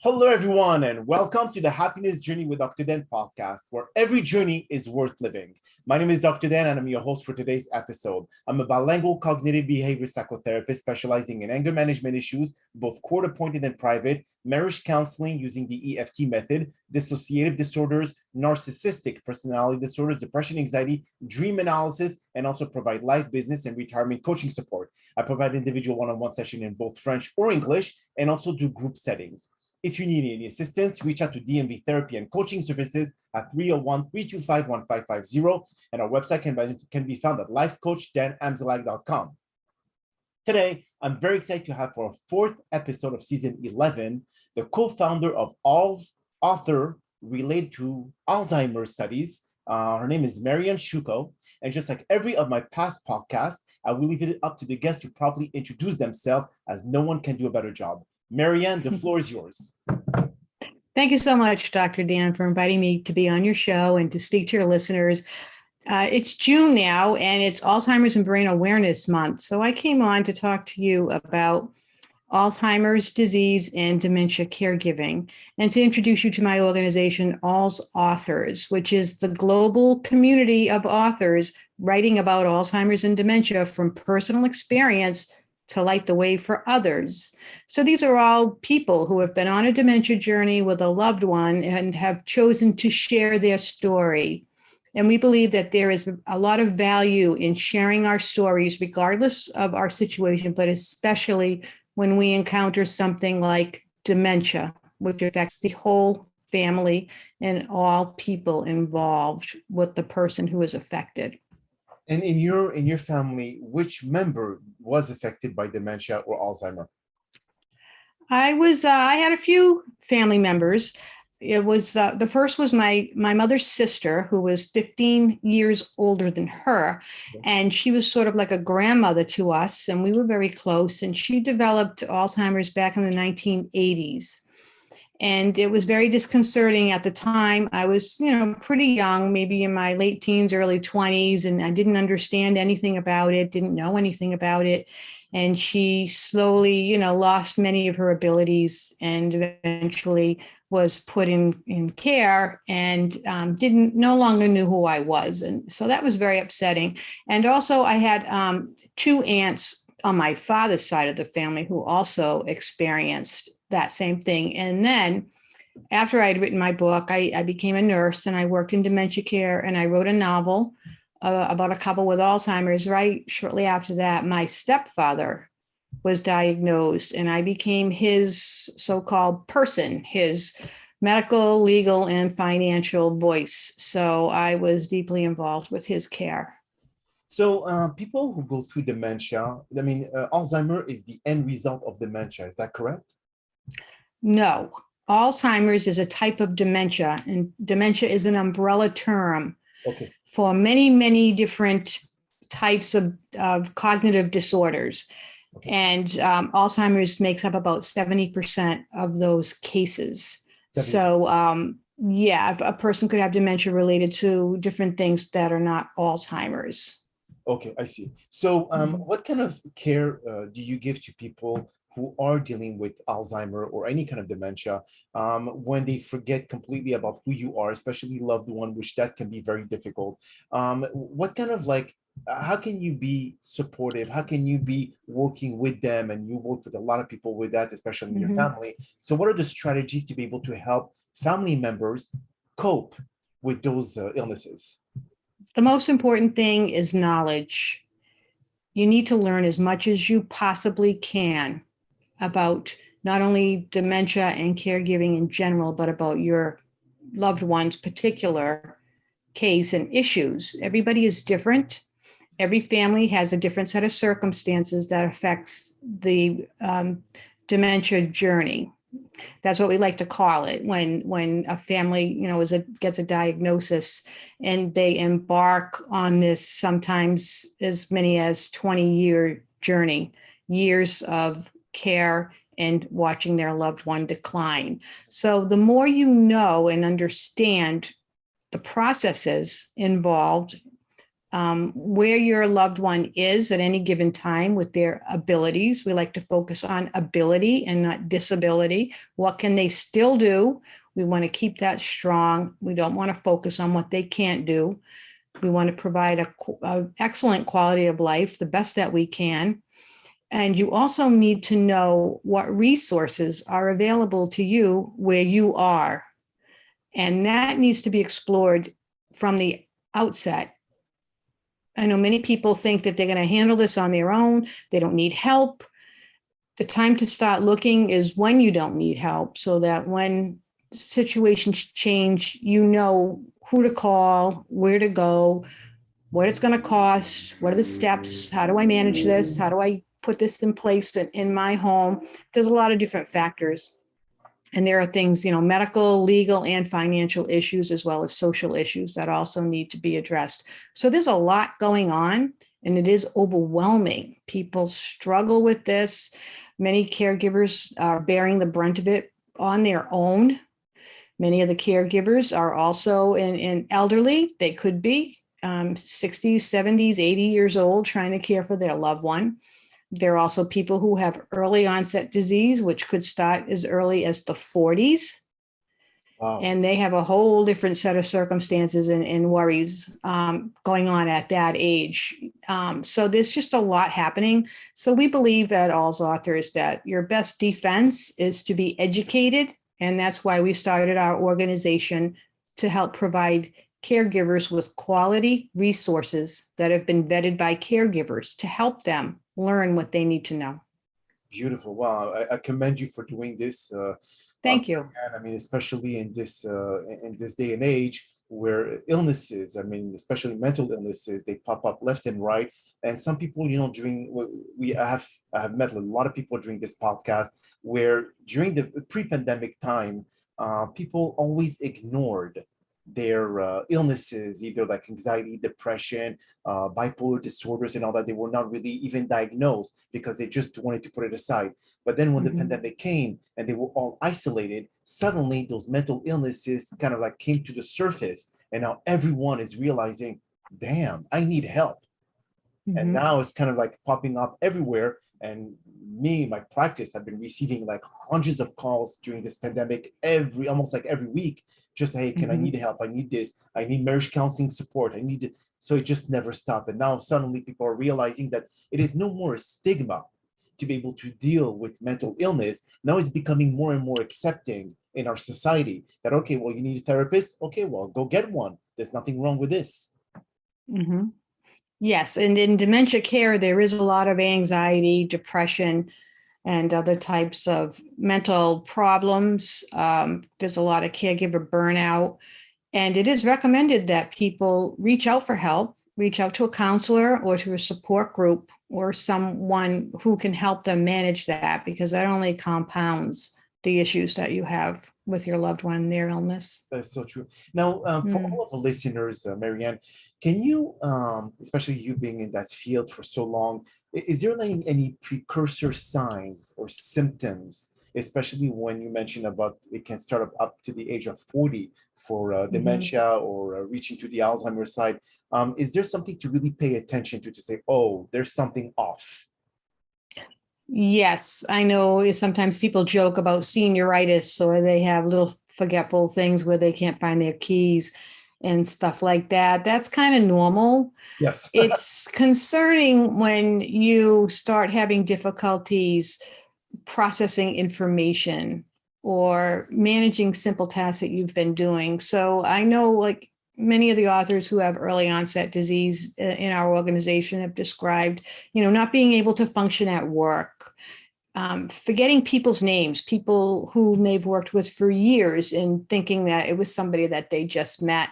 Hello, everyone, and welcome to the Happiness Journey with drdan podcast, where every journey is worth living. My name is Dr. Dan, and I'm your host for today's episode. I'm a bilingual cognitive behavior psychotherapist specializing in anger management issues, both court-appointed and private, marriage counseling using the EFT method, dissociative disorders, narcissistic personality disorders, depression, anxiety, dream analysis, and also provide life, business, and retirement coaching support. I provide individual one-on-one sessions in both French or English, and also do group settings. If you need any assistance, reach out to DMV therapy and coaching services at 301-325-1550, and our website can be found at lifecoachddanamzallag.com. Today, I'm very excited to have for our fourth episode of season 11, the co-founder of AlzAuthor related to Alzheimer's studies. Her name is Marianne Sciucco, and just like every of my past podcasts, I will leave it up to the guests to properly introduce themselves, as no one can do a better job. Marianne, the floor is yours. Thank you so much, Dr. Dan, for inviting me to be on your show and to speak to your listeners. It's June now, and it's Alzheimer's and Brain Awareness Month. So I came on to talk to you about Alzheimer's disease and dementia caregiving, and to introduce you to my organization, AlzAuthors, which is the global community of authors writing about Alzheimer's and dementia from personal experience to light the way for others. So these are all people who have been on a dementia journey with a loved one and have chosen to share their story. And we believe that there is a lot of value in sharing our stories, regardless of our situation, but especially when we encounter something like dementia, which affects the whole family and all people involved with the person who is affected. And in your family, which member was affected by dementia or Alzheimer? I had a few family members. It was the first was my mother's sister, who was 15 years older than her. And she was sort of like a grandmother to us, and we were very close. And she developed Alzheimer's back in the 1980s. And it was very disconcerting at the time. I was, pretty young, maybe in my late teens, early 20s, and I didn't understand anything about it, didn't know anything about it. And she slowly, lost many of her abilities and eventually was put in care and no longer knew who I was. And so that was very upsetting. And also I had two aunts on my father's side of the family who also experienced that same thing. And then after I'd written my book, I became a nurse, and I worked in dementia care, and I wrote a novel about a couple with Alzheimer's. Right shortly after that, my stepfather was diagnosed, and I became his so-called person, his medical, legal, and financial voice. So I was deeply involved with his care. So people who go through dementia, Alzheimer is the end result of dementia. Is that correct? No, Alzheimer's is a type of dementia, and dementia is an umbrella term for many, many different types of cognitive disorders. Okay. And Alzheimer's makes up about 70% of those cases. 70. So, a person could have dementia related to different things that are not Alzheimer's. Okay, I see. So what kind of care do you give to people who are dealing with Alzheimer or any kind of dementia when they forget completely about who you are, especially loved one, which that can be very difficult? What kind of how can you be supportive? How can you be working with them? And you work with a lot of people with that, especially in your family. So what are the strategies to be able to help family members cope with those illnesses? The most important thing is knowledge. You need to learn as much as you possibly can about not only dementia and caregiving in general, but about your loved one's particular case and issues. Everybody is different. Every family has a different set of circumstances that affects the dementia journey. That's what we like to call it when a family, gets a diagnosis and they embark on this sometimes as many as 20-year journey, years of care and watching their loved one decline. So the more you know and understand the processes involved, where your loved one is at any given time with their abilities. We like to focus on ability and not disability. What can they still do? We want to keep that strong. We don't want to focus on what they can't do. We want to provide a excellent quality of life, the best that we can. And you also need to know what resources are available to you where you are. And that needs to be explored from the outset. I know many people think that they're going to handle this on their own. They don't need help. The time to start looking is when you don't need help, so that when situations change, you know who to call, where to go, what it's going to cost, what are the steps, how do I manage this, how do I put this in place in my home. There's a lot of different factors. And there are things, medical, legal, and financial issues, as well as social issues that also need to be addressed. So there's a lot going on, and it is overwhelming. People struggle with this. Many caregivers are bearing the brunt of it on their own. Many of the caregivers are also in elderly. They could be 60s, 70s, 80 years old, trying to care for their loved one. There are also people who have early onset disease, which could start as early as the 40s. Wow. And they have a whole different set of circumstances and worries going on at that age. So there's just a lot happening. So we believe at AlzAuthors that your best defense is to be educated. And that's why we started our organization, to help provide caregivers with quality resources that have been vetted by caregivers to help them learn what they need to know. Beautiful. Wow. I commend you for doing this. Thank you. I mean, especially in this day and age where illnesses, especially mental illnesses, they pop up left and right. And some people, I have met a lot of people during this podcast where during the pre-pandemic time, people always ignored their illnesses, either like anxiety, depression, bipolar disorders and all that. They were not really even diagnosed because they just wanted to put it aside. But then when the pandemic came and they were all isolated, suddenly those mental illnesses kind of like came to the surface. And now everyone is realizing, damn, I need help. And now it's kind of like popping up everywhere. And my practice, I've been receiving like hundreds of calls during this pandemic, almost like every week. Just, hey, I need help? I need this. I need marriage counseling support. I need it. So it just never stopped. And now suddenly people are realizing that it is no more a stigma to be able to deal with mental illness. Now it's becoming more and more accepting in our society that, okay, well, you need a therapist. Okay, well, go get one. There's nothing wrong with this. Yes. And in dementia care, there is a lot of anxiety, depression, and other types of mental problems. There's a lot of caregiver burnout. And it is recommended that people reach out for help, reach out to a counselor or to a support group or someone who can help them manage that, because that only compounds the issues that you have with your loved one and their illness. That's so true. Now, for all of the listeners, Marianne, can you, especially you being in that field for so long, is there any precursor signs or symptoms, especially when you mentioned about it can start up to the age of 40 for dementia or reaching to the Alzheimer side? Is there something to really pay attention to say, oh, there's something off? Yes, I know sometimes people joke about senioritis, or they have little forgetful things where they can't find their keys and stuff like that. That's kind of normal. Yes. It's concerning when you start having difficulties processing information or managing simple tasks that you've been doing. So I know, like, many of the authors who have early onset disease in our organization have described, not being able to function at work, forgetting people's names, people who they've worked with for years, and thinking that it was somebody that they just met,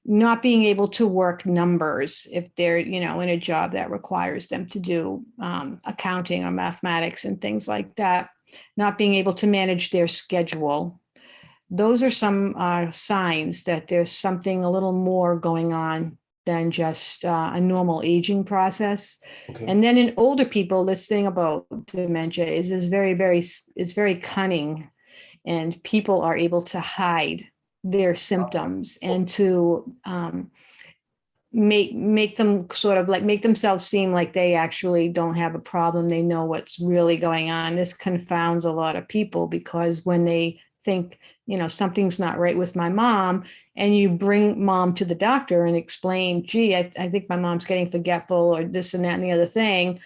not being able to work numbers if they're, in a job that requires them to do accounting or mathematics and things like that, not being able to manage their schedule. Those are some signs that there's something a little more going on than just a normal aging process. Okay. And then in older people, this thing about dementia is very cunning, and people are able to hide their symptoms and to make them sort of like make themselves seem like they actually don't have a problem. They know what's really going on. This confounds a lot of people, because when they think, something's not right with my mom, and you bring mom to the doctor and explain, gee, I think my mom's getting forgetful, or this and that and the other thing.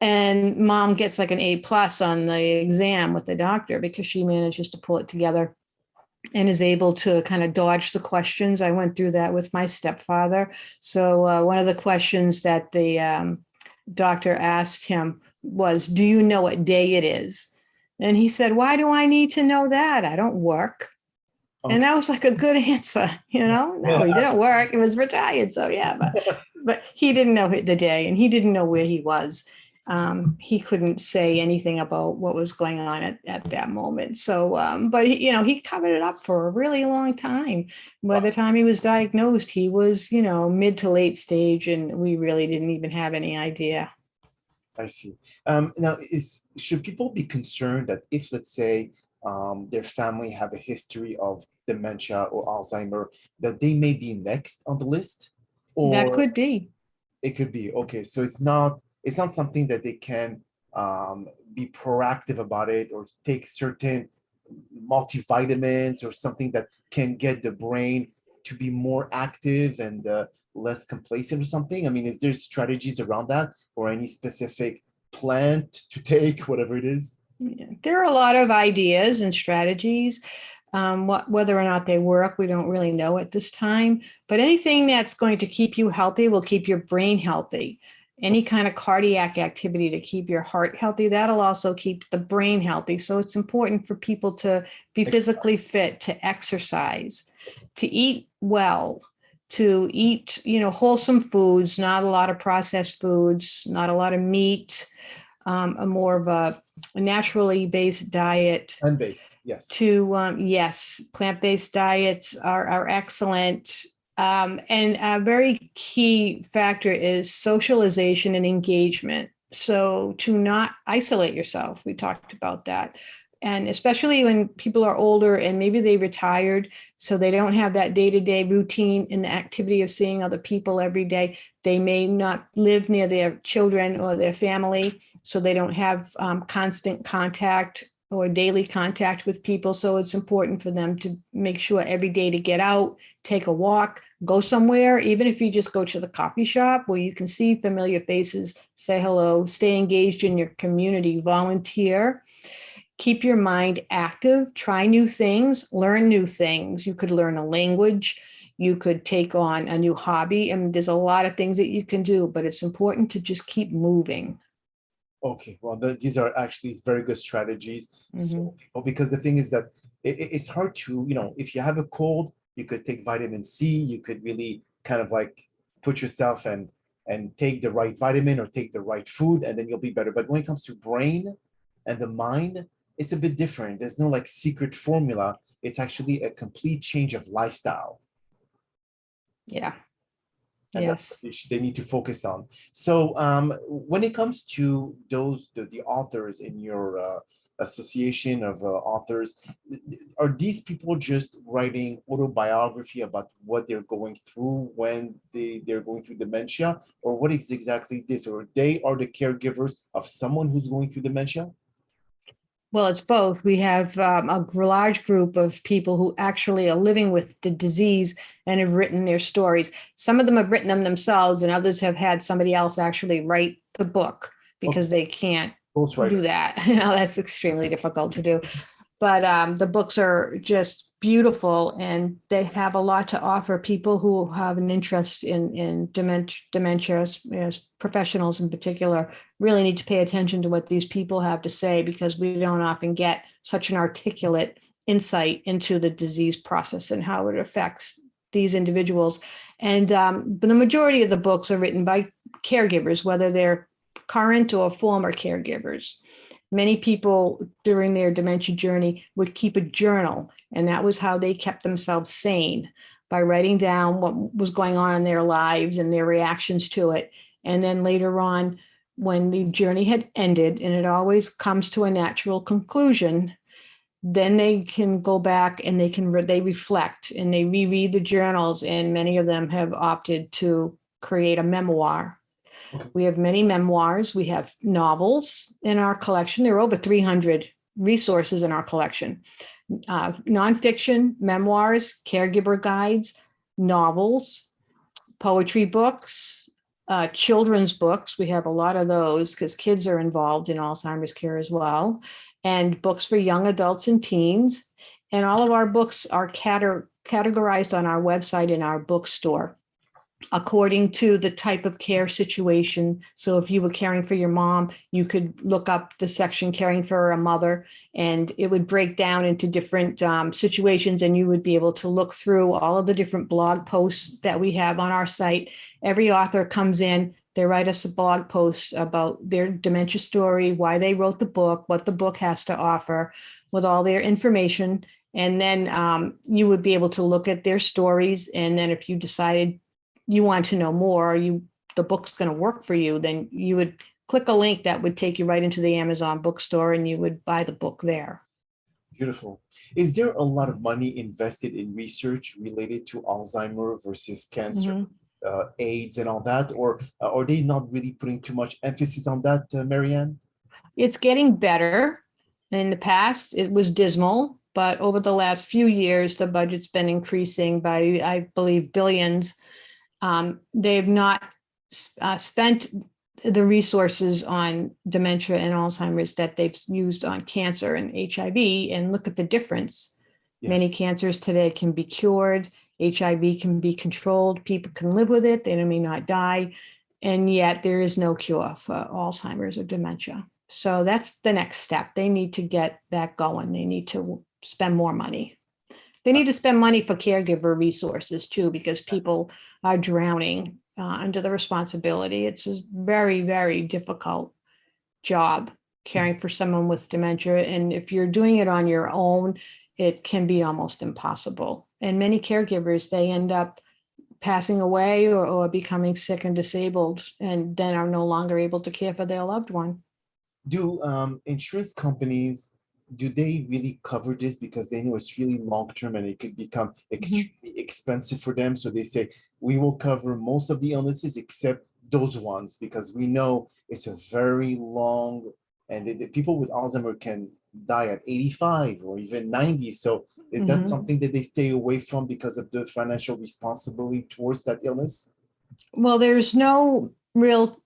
And mom gets like an A+ on the exam with the doctor because she manages to pull it together and is able to kind of dodge the questions. I went through that with my stepfather. So one of the questions that the doctor asked him was, do you know what day it is? And he said, why do I need to know that? I don't work. Okay. And that was like a good answer, No, he didn't work. He was retired. So yeah, but he didn't know the day, and he didn't know where he was. He couldn't say anything about what was going on at that moment. So, but he covered it up for a really long time. By the time he was diagnosed, he was, mid to late stage, and we really didn't even have any idea. I see. Now, should people be concerned that if, let's say, their family have a history of dementia or Alzheimer, that they may be next on the list? Or that could be. It could be. Okay, so it's not something that they can be proactive about it, or take certain multivitamins or something that can get the brain to be more active and less complacent or something. I mean, is there strategies around that, or any specific plant to take, whatever it is? Yeah. There are a lot of ideas and strategies. Whether or not they work, we don't really know at this time. But anything that's going to keep you healthy will keep your brain healthy. Any kind of cardiac activity to keep your heart healthy, that'll also keep the brain healthy. So it's important for people to be physically fit, to exercise, to eat well, to eat, wholesome foods, not a lot of processed foods, not a lot of meat, a more of a naturally based diet. Plant-based, yes. Yes, plant-based diets are excellent. And a very key factor is socialization and engagement. So to not isolate yourself, we talked about that. And especially when people are older and maybe they retired, so they don't have that day-to-day routine and the activity of seeing other people every day. They may not live near their children or their family, so they don't have constant contact or daily contact with people. So it's important for them to make sure every day to get out, take a walk, go somewhere, even if you just go to the coffee shop where you can see familiar faces, say hello, stay engaged in your community, volunteer. Keep your mind active, try new things, learn new things. You could learn a language, you could take on a new hobby. And there's a lot of things that you can do, but it's important to just keep moving. Okay, well, these are actually very good strategies. So, because the thing is that it's hard to, if you have a cold, you could take vitamin C, you could really kind of like put yourself and take the right vitamin or take the right food, and then you'll be better. But when it comes to brain and the mind, it's a bit different. There's no like secret formula. It's actually a complete change of lifestyle. Yeah. And yes. That's what they need to focus on. So when it comes to the authors in your association of authors, are these people just writing autobiography about what they're going through when they're going through dementia, or what is exactly this? Or they are the caregivers of someone who's going through dementia? Well, it's both. We have a large group of people who actually are living with the disease and have written their stories. Some of them have written them themselves, and others have had somebody else actually write the book because they can't do that. That's extremely difficult to do. But the books are just beautiful, and they have a lot to offer people who have an interest in dementia. Professionals in particular really need to pay attention to what these people have to say, because we don't often get such an articulate insight into the disease process and how it affects these individuals. And but the majority of the books are written by caregivers, whether they're current or former caregivers. Many people during their dementia journey would keep a journal, and that was how they kept themselves sane, by writing down what was going on in their lives and their reactions to it. And then later on, when the journey had ended, and it always comes to a natural conclusion, then they can go back and they reflect and they reread the journals, and many of them have opted to create a memoir. Okay. We have many memoirs. We have novels in our collection. There are over 300 resources in our collection. Nonfiction, memoirs, caregiver guides, novels, poetry books, children's books. We have a lot of those because kids are involved in Alzheimer's care as well, and books for young adults and teens. And all of our books are categorized on our website in our bookstore according to the type of care situation. So if you were caring for your mom, you could look up the section caring for a mother, and it would break down into different situations, and you would be able to look through all of the different blog posts that we have on our site. Every author comes in, they write us a blog post about their dementia story, why they wrote the book, what the book has to offer, with all their information. And then you would be able to look at their stories. And then if you decided you want to know more, the book's going to work for you, then you would click a link that would take you right into the Amazon bookstore, and you would buy the book there. Beautiful. Is there a lot of money invested in research related to Alzheimer versus cancer, AIDS and all that? Or are they not really putting too much emphasis on that, Marianne? It's getting better. In the past, it was dismal, but over the last few years, the budget's been increasing by, I believe, billions. They've not spent the resources on dementia and Alzheimer's that they've used on cancer and HIV, and look at the difference. Yes. Many cancers today can be cured. HIV can be controlled. People can live with it. They may not die. And yet there is no cure for Alzheimer's or dementia. So that's the next step. They need to get that going. They need to spend more money. They need to spend money for caregiver resources too, because people are drowning under the responsibility. It's a very, very difficult job caring for someone with dementia. And if you're doing it on your own, it can be almost impossible. And many caregivers, they end up passing away or becoming sick and disabled, and then are no longer able to care for their loved one. Do insurance companies, do they really cover this because they know it's really long-term and it could become extremely expensive for them? So they say, we will cover most of the illnesses except those ones, because we know it's a very long, and the people with Alzheimer can die at 85 or even 90. So is that something that they stay away from because of the financial responsibility towards that illness? Well, there's no real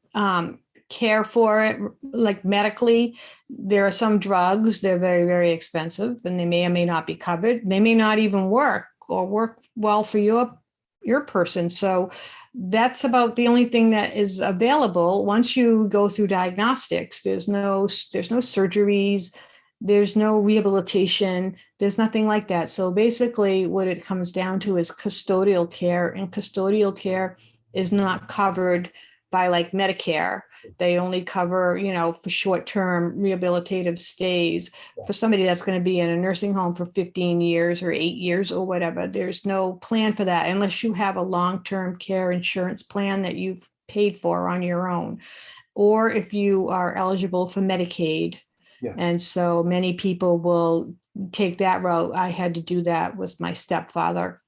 care for it, like medically. There are some drugs, they're very, very expensive, and they may or may not be covered. They may not even work or work well for your person. So that's about the only thing that is available. Once you go through diagnostics, there's no surgeries, there's no rehabilitation, there's nothing like that. So basically what it comes down to is custodial care, and custodial care is not covered by like Medicare. They only cover, for short-term rehabilitative stays. For somebody that's going to be in a nursing home for 15 years or 8 years or whatever, there's no plan for that unless you have a long-term care insurance plan that you've paid for on your own, or if you are eligible for Medicaid. Yes. And so many people will take that route. I had to do that with my stepfather.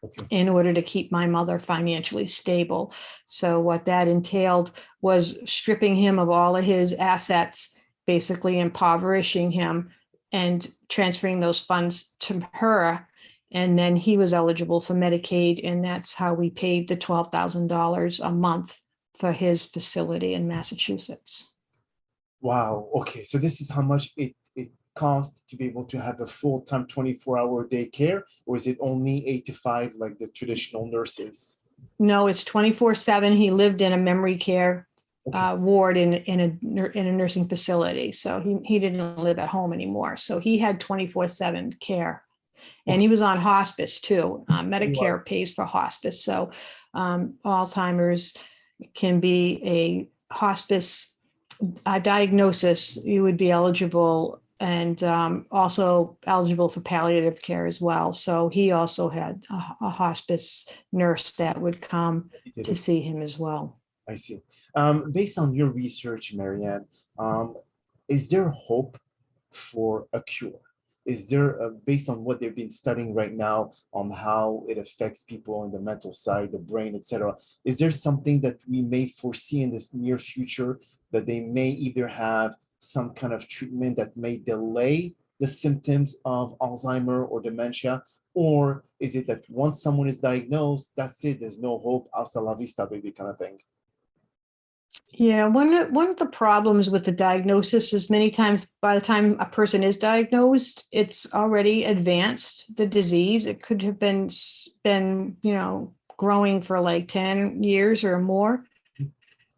Okay. In order to keep my mother financially stable. So what that entailed was stripping him of all of his assets, basically impoverishing him and transferring those funds to her. And then he was eligible for Medicaid, and that's how we paid the $12,000 a month for his facility in Massachusetts. Wow. Okay. So this is how much it cost to be able to have a full-time 24-hour day care, or is it only 8 to 5 like the traditional nurses? No, it's 24/7. He lived in a memory care ward in a nursing facility, so he didn't live at home anymore. So he had 24/7 care, and he was on hospice too. Medicare pays for hospice, so Alzheimer's can be a hospice diagnosis. You would be eligible, and also eligible for palliative care as well. So he also had a hospice nurse that would come to see him as well. I see. Based on your research, Marianne, is there hope for a cure? is there, based on what they've been studying right now on how it affects people on the mental side, the brain, etc., is there something that we may foresee in this near future that they may either have some kind of treatment that may delay the symptoms of Alzheimer or dementia? Or is it that once someone is diagnosed, that's it, there's no hope, hasta la vista, baby kind of thing? Yeah, one of the problems with the diagnosis is many times by the time a person is diagnosed, it's already advanced, the disease. It could have been growing for like 10 years or more,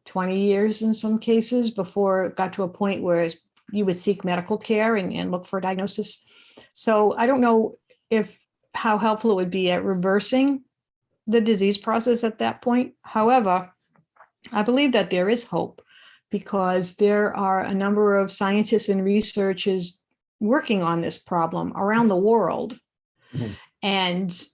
20 years in some cases, before it got to a point where you would seek medical care and look for a diagnosis. So I don't know how helpful it would be at reversing the disease process at that point. However, I believe that there is hope because there are a number of scientists and researchers working on this problem around the world. Mm-hmm. And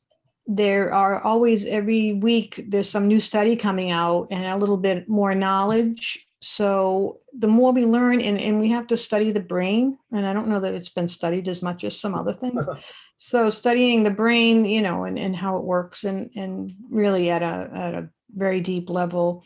there are always, every week, there's some new study coming out and a little bit more knowledge. So the more we learn, and we have to study the brain, and I don't know that it's been studied as much as some other things. So studying the brain, and how it works and really at a very deep level,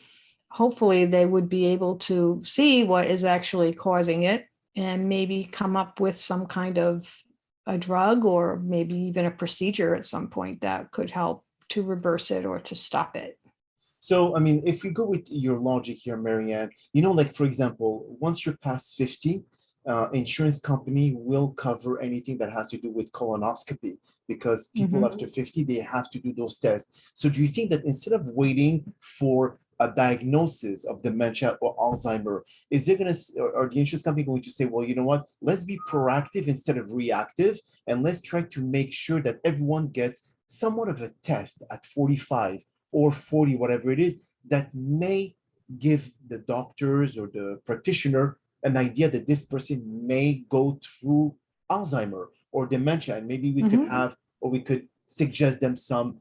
hopefully they would be able to see what is actually causing it and maybe come up with some kind of a drug or maybe even a procedure at some point that could help to reverse it or to stop it. So, I mean, if we go with your logic here, Marianne, like, for example, once you're past 50, insurance company will cover anything that has to do with colonoscopy because people after 50, they have to do those tests. So do you think that instead of waiting for a diagnosis of dementia or Alzheimer, is there going to, or the insurance company going to say, well, you know what, let's be proactive instead of reactive, and let's try to make sure that everyone gets somewhat of a test at 45 or 40, whatever it is, that may give the doctors or the practitioner an idea that this person may go through Alzheimer or dementia, and maybe we could have, or we could suggest them some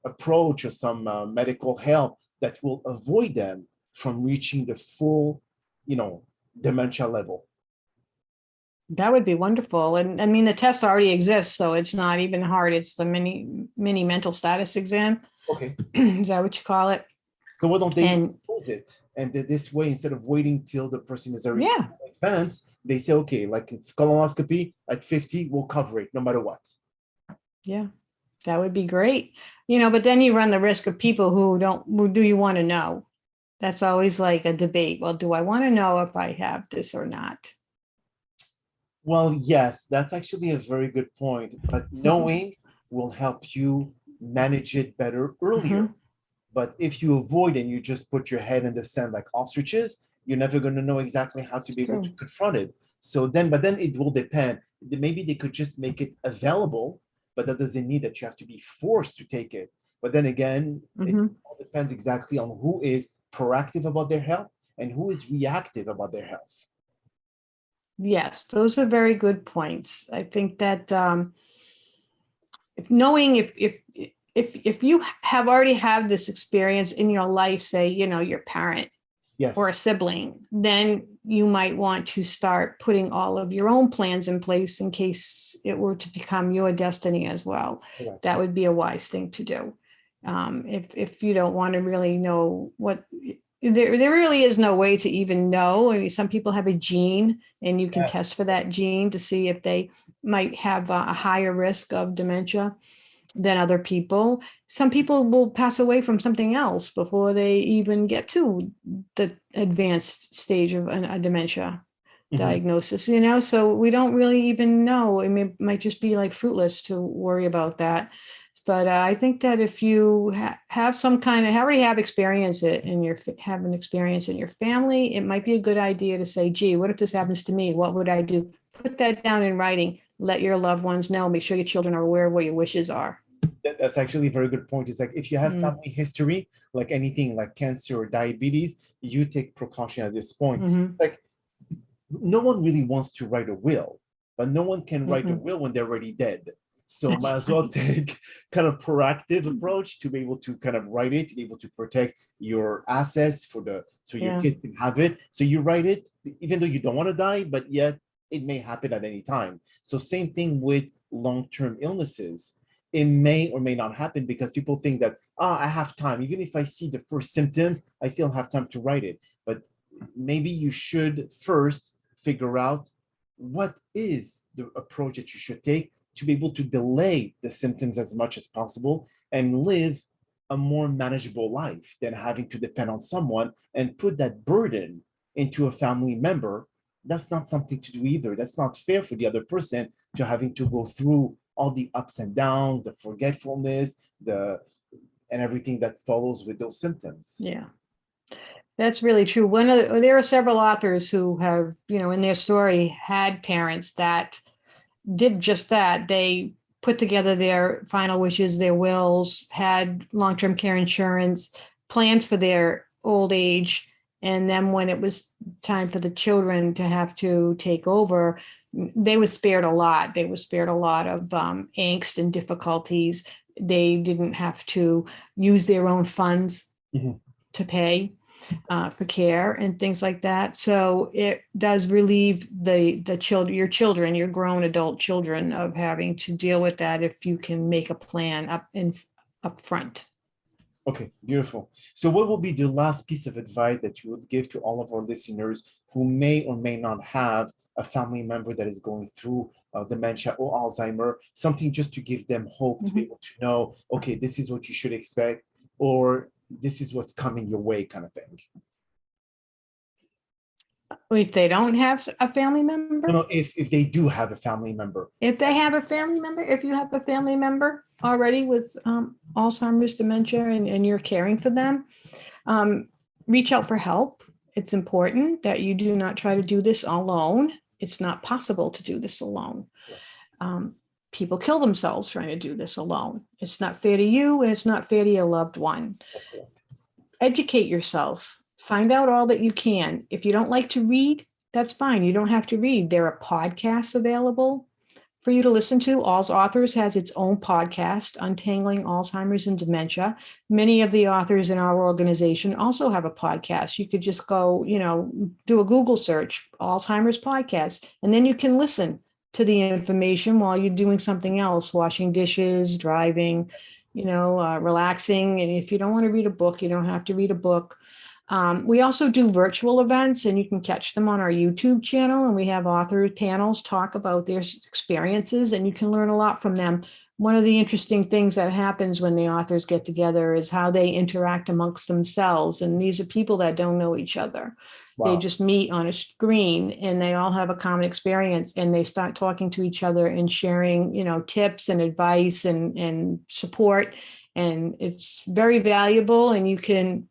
approach or some medical help that will avoid them from reaching the full, dementia level. That would be wonderful. And I mean, the test already exists, so it's not even hard. It's the mini mental status exam. Okay. Is that what you call it? So why don't they use it? And this way, instead of waiting till the person is already advanced, they say, okay, like colonoscopy at 50, we'll cover it no matter what. Yeah, that would be great. But then you run the risk of people who do you want to know? That's always like a debate. Well, do I want to know if I have this or not? Well, yes, that's actually a very good point. But knowing will help you manage it better earlier. But if you avoid and you just put your head in the sand like ostriches, you're never going to know exactly how to be able to confront it. But then it will depend. Maybe they could just make it available, but that doesn't mean that you have to be forced to take it. But then again, it all depends exactly on who is proactive about their health and who is reactive about their health. Yes, those are very good points. I think that knowing if you have already had this experience in your life, say, your parent or a sibling, then you might want to start putting all of your own plans in place in case it were to become your destiny as well. Correct. That would be a wise thing to do. If you don't want to really know what, there really is no way to even know. I mean, some people have a gene and you can test for that gene to see if they might have a higher risk of dementia than other people. Some people will pass away from something else before they even get to the advanced stage of a dementia diagnosis, so we don't really even know. It might just be like fruitless to worry about that. But I think that if you have some kind of already have experience have an experience in your family, it might be a good idea to say, gee, what if this happens to me? What would I do? Put that down in writing. Let your loved ones know. Make sure your children are aware of what your wishes are. That's actually a very good point. It's like if you have family history, like anything like cancer or diabetes, you take precaution at this point. It's like no one really wants to write a will, but no one can write a will when they're already dead. So might as well take kind of proactive approach to be able to kind of write it, to be able to protect your assets so your kids can have it. So you write it, even though you don't want to die, but yet it may happen at any time. So same thing with long-term illnesses. It may or may not happen because people think that, I have time. Even if I see the first symptoms, I still have time to write it. But maybe you should first figure out what is the approach that you should take to be able to delay the symptoms as much as possible and live a more manageable life than having to depend on someone and put that burden into a family member. That's not something to do either. That's not fair for the other person to having to go through all the ups and downs, the forgetfulness, and everything that follows with those symptoms. Yeah, that's really true. There are several authors who have, in their story had parents that did just that. They put together their final wishes, their wills, had long-term care insurance, planned for their old age. And then when it was time for the children to have to take over, they were spared a lot. They were spared a lot of angst and difficulties. They didn't have to use their own funds to pay for care and things like that. So it does relieve the children, your grown adult children, of having to deal with that if you can make a plan up front. Okay, beautiful. So what will be the last piece of advice that you would give to all of our listeners who may or may not have a family member that is going through dementia or Alzheimer, something just to give them hope to be able to know, okay, this is what you should expect, or this is what's coming your way, kind of thing? If they don't have a family member? No, if they do have a family member. If they have a family member, if you have a family member already with Alzheimer's, dementia, and you're caring for them, reach out for help. It's important that you do not try to do this alone. It's not possible to do this alone. People kill themselves trying to do this alone. It's not fair to you, and it's not fair to your loved one. Educate yourself. Find out all that you can. If you don't like to read, that's fine. You don't have to read. There are podcasts available for you to listen to. AlzAuthors has its own podcast, Untangling Alzheimer's and Dementia. Many of the authors in our organization also have a podcast. You could just go, do a Google search, Alzheimer's podcast, and then you can listen to the information while you're doing something else, washing dishes, driving, relaxing. And if you don't want to read a book, you don't have to read a book. We also do virtual events, and you can catch them on our YouTube channel. And we have author panels talk about their experiences, and you can learn a lot from them. One of the interesting things that happens when the authors get together is how they interact amongst themselves. And these are people that don't know each other. Wow. They just meet on a screen, and they all have a common experience, and they start talking to each other and sharing, tips and advice and support. And it's very valuable, and you can,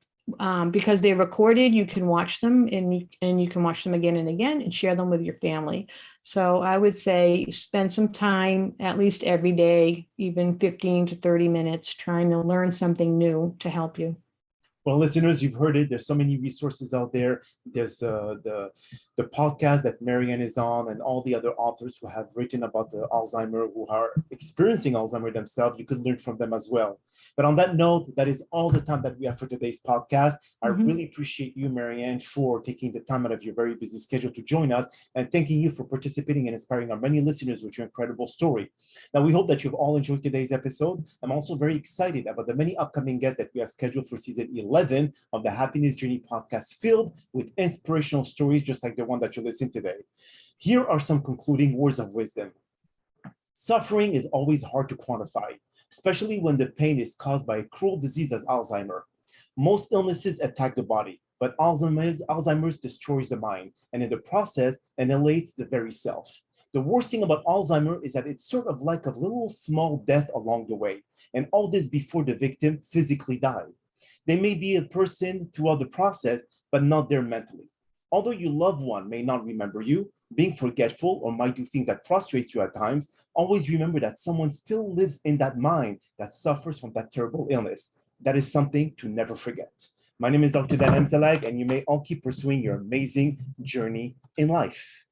because they're recorded, you can watch them, and you can watch them again and again and share them with your family. So I would say spend some time, at least every day, even 15 to 30 minutes, trying to learn something new to help you. Well, listeners, you've heard it. There's so many resources out there. There's the podcast that Marianne is on, and all the other authors who have written about the Alzheimer, who are experiencing Alzheimer themselves. You could learn from them as well. But on that note, that is all the time that we have for today's podcast. I really appreciate you, Marianne, for taking the time out of your very busy schedule to join us, and thanking you for participating and inspiring our many listeners with your incredible story. Now, we hope that you've all enjoyed today's episode. I'm also very excited about the many upcoming guests that we have scheduled for season 11 of the Happiness Journey podcast, filled with inspirational stories just like the one that you listened today. Here are some concluding words of wisdom. Suffering is always hard to quantify, especially when the pain is caused by a cruel disease as Alzheimer. Most illnesses attack the body, but Alzheimer's destroys the mind, and in the process annihilates the very self. The worst thing about Alzheimer is that it's sort of like a little small death along the way, and all this before the victim physically died. They may be a person throughout the process, but not there mentally. Although your loved one may not remember you, being forgetful, or might do things that frustrate you at times, always remember that someone still lives in that mind that suffers from that terrible illness. That is something to never forget. My name is Dr. drdanamzallag, and you may all keep pursuing your amazing journey in life.